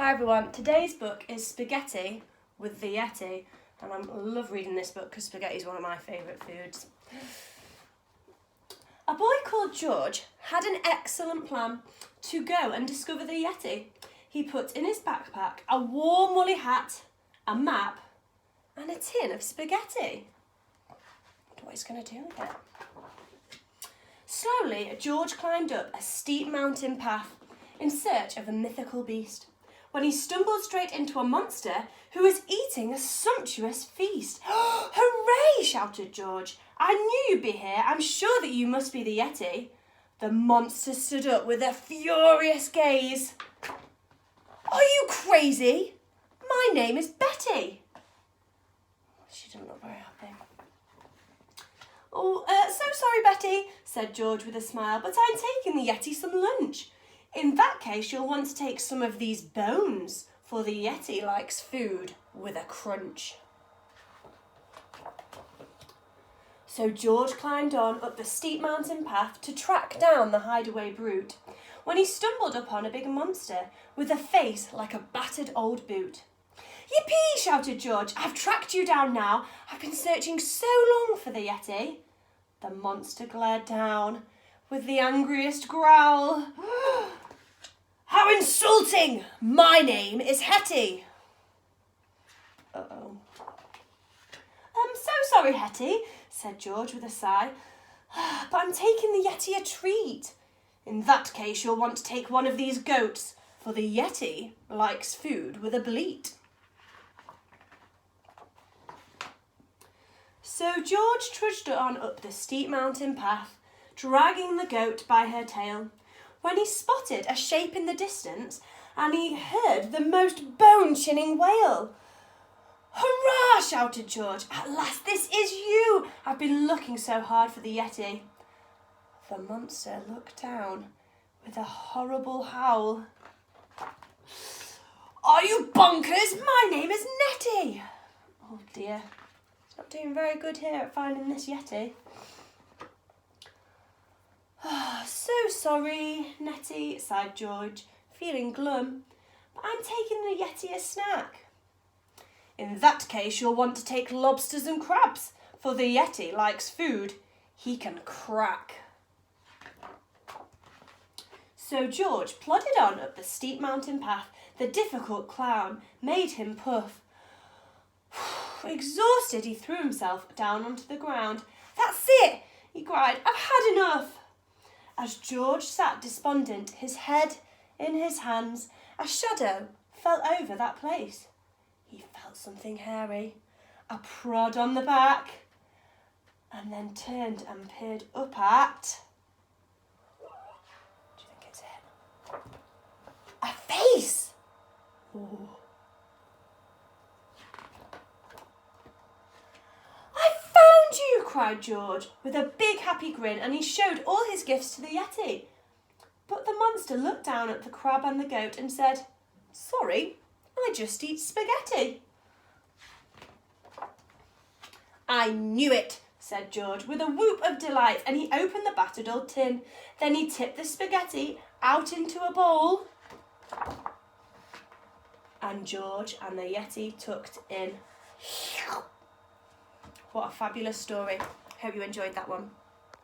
Hi everyone, today's book is Spaghetti with the Yetti, and I love reading this book because spaghetti is one of my favourite foods. A boy called George had an excellent plan to go and discover the Yetti. He put in his backpack a warm woolly hat, a map and a tin of spaghetti. I wonder what he's going to do with it. Slowly, George climbed up a steep mountain path in search of the mythical beast, when he stumbled straight into a monster who was eating a sumptuous feast. "Hooray!" shouted George. "I knew you'd be here. I'm sure that you must be the Yetti." The monster stood up with a furious gaze. "Are you crazy? My name is Betty." She didn't look very happy. So sorry, Betty," said George with a smile, "but I'm taking the Yetti some lunch. In that case, you'll want to take some of these bones, for the Yetti likes food with a crunch." So George climbed on up the steep mountain path to track down the hideaway brute, when he stumbled upon a big monster with a face like a battered old boot. "Yippee!" shouted George. "I've tracked you down now. I've been searching so long for the Yetti." The monster glared down with the angriest growl. "How insulting! My name is Hetty." Uh-oh. "I'm so sorry, Hetty," said George with a sigh, "but I'm taking the Yetti a treat." "In that case, you'll want to take one of these goats, for the Yetti likes food with a bleat." So George trudged on up the steep mountain path, dragging the goat by her tail, when he spotted a shape in the distance and he heard the most bone-chinning wail. "Hurrah!" shouted George. "At last, this is you! I've been looking so hard for the Yetti." The monster looked down with a horrible howl. "Are you bonkers? My name is Nettie." Oh dear, he's not doing very good here at finding this Yetti. "So sorry, Nettie," sighed George, feeling glum, "but I'm taking the Yetti a snack." "In that case, you'll want to take lobsters and crabs, for the Yetti likes food he can crack." So George plodded on up the steep mountain path. The difficult climb made him puff. Exhausted, he threw himself down onto the ground. "That's it!" he cried. "I've had enough." As George sat despondent, his head in his hands, a shadow fell over that place. He felt something hairy, a prod on the back, and then turned and peered up at... What do you think it's him? A face! Ooh. "You!" cried George with a big happy grin, and he showed all his gifts to the Yetti. But the monster looked down at the crab and the goat and said, "Sorry, I just eat spaghetti." "I knew it," said George with a whoop of delight, and he opened the battered old tin. Then he tipped the spaghetti out into a bowl, and George and the Yetti tucked in. What a fabulous story. Hope you enjoyed that one.